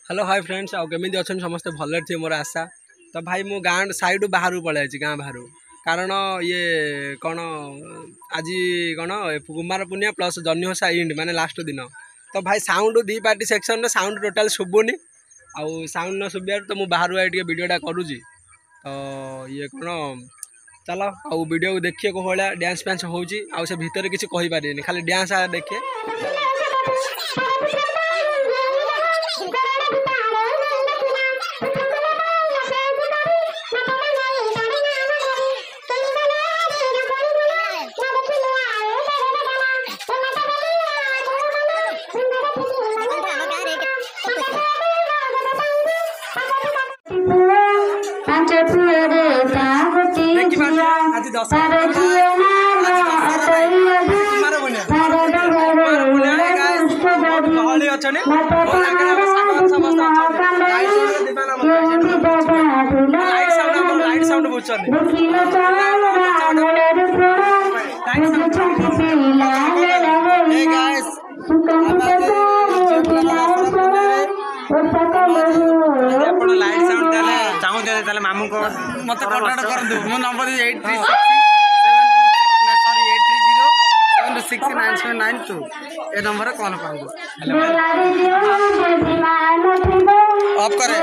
Hello hi friends आमि अच्छा समस्ते भले थे मोर आशा। तो भाई मु गाँ साइड बाहर पलि गाँ बाहर कारण ये कौन आज कौन कुमार पूर्णिमा प्लस जन्नी ओषा इंड माने लास्ट दिन। तो भाई साउंड दी पार्टी सेक्शन साउंड टोटाल शुभुनी आउ साउंड न शुभियार तो मुझे बाहर आई वीडियोटा करुँची। तो ये कौन चल आउ वीडियो को देखिए को भाया डांस फैंस होची आउ से भितर किसी कहि पारे खाली डांस देखिए। मामू को मत कॉन्टैक्ट कर दो मो नंबर 8307269792 ए नंबर कॉल कर दो। ऑफ करे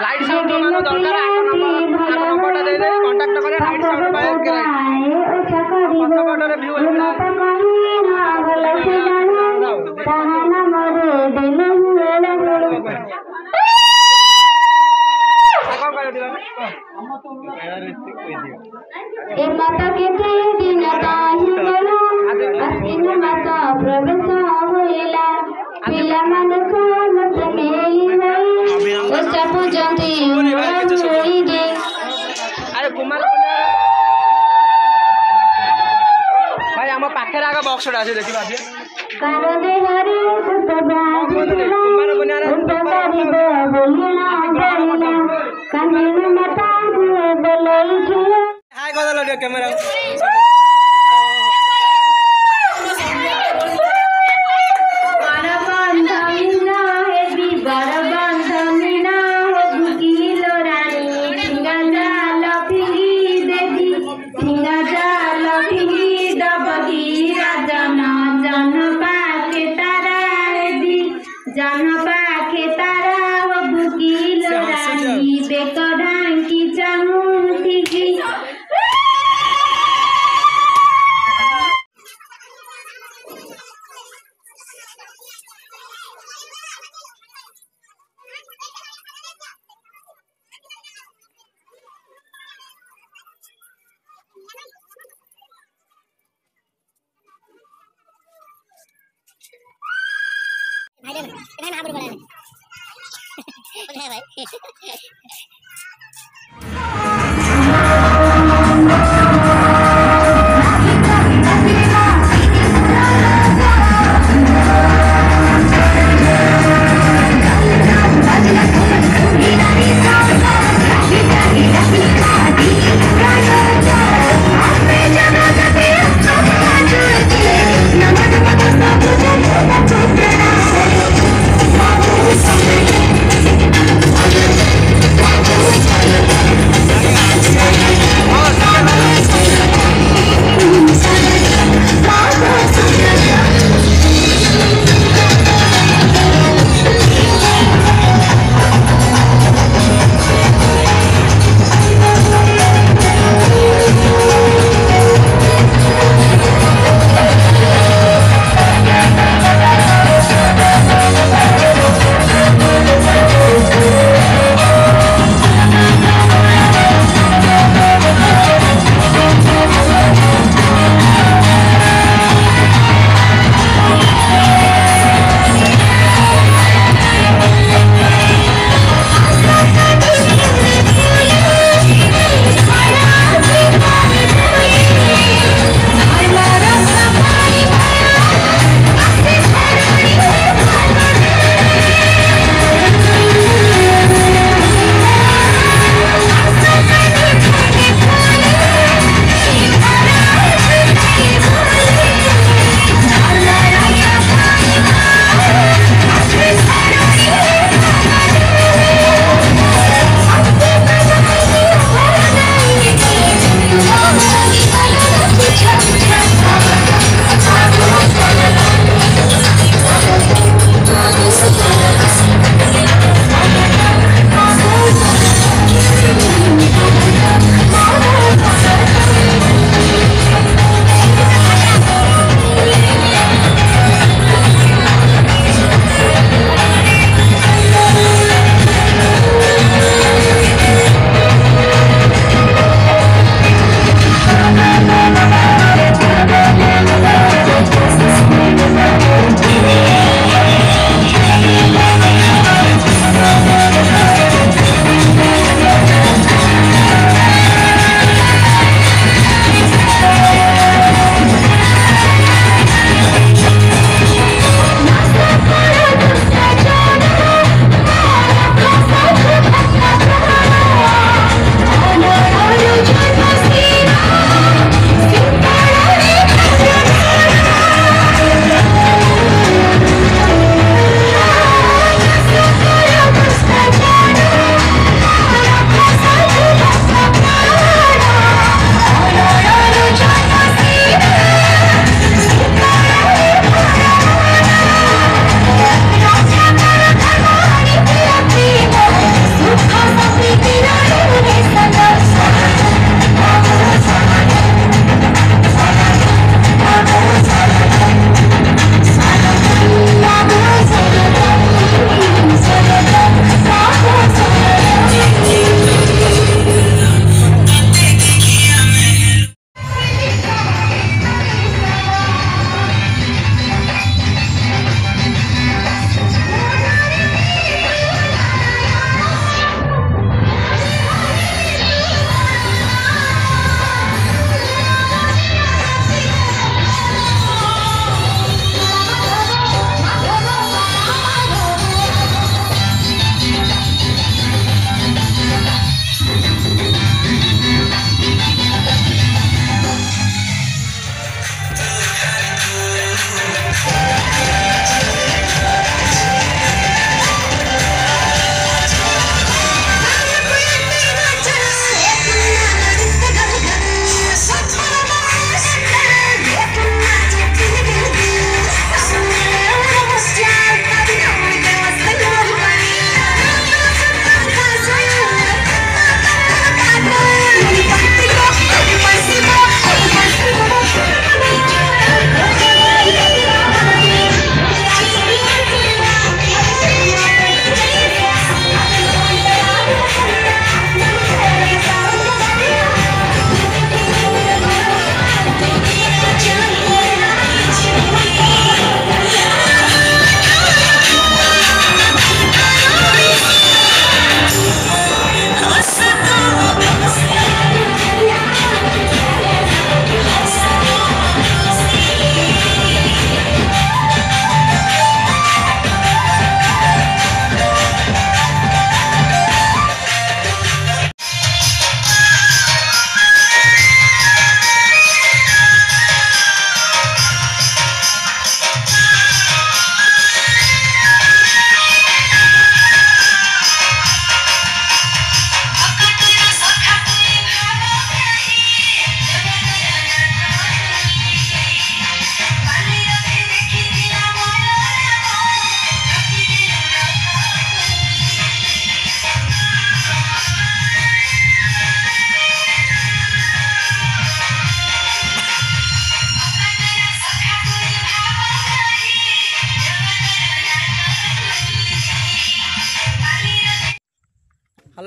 लाइट साउंड मानो दरकार नंबरटा दे दे कांटेक्ट करे लाइट साउंड बाय के लाइट पछपटर व्यू माता के दिन काही गलो असिन माता प्रवेश होइला पिला मन सोन समेई होई ओ सब जंती होई गे। अरे कुमार भाई हम पाखे आगे बॉक्सटा আছে देखि बाजे कारो दे हरे सुतबा कुमार बनियारा बोलिना कानिन माता बोलई छिया हाय गदल कैमरा भाई भाई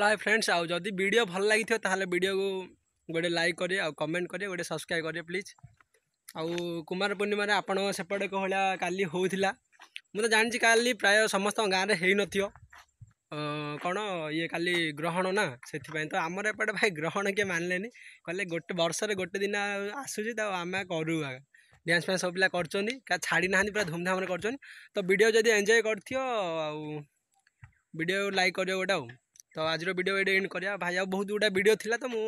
चलो हाय फ्रेंड्स आउ जदि वीडियो भल लगी ताहले वीडियो को गोटे लाइक करिए आ कमेंट करिए गोटे सब्सक्राइब करिए प्लीज आउ कुमार पूर्णिमा आपण सेपटे कहला काली होउथिला मुझे जानी काली प्राय समस्त गाँव में हो नथियो कौन ये काली ग्रहण ना से तो आमर एपटे भाई ग्रहण किए मानले कहले गोटे वर्ष गोटे दिन आसूँ तो आम करूँ डांस फैंस सब पिला कर छाड़ी ना पूरा धूमधाम कर तो वीडियो जब एंजॉय कर वीडियो लाइक करियो गोटे तो आज वीडियो ये एंड करिया भाई आ बहुत गुड़ा वीडियो थिला तो मु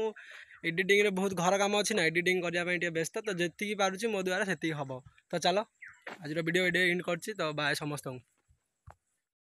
एडिटिंग रे बहुत घर काम अच्छी ना एडिटिंग करने व्यस्त तो जी पार्टी मो द्वारा से हम तो चलो आज वीडियो ये एंड कर तो बाय समस्त।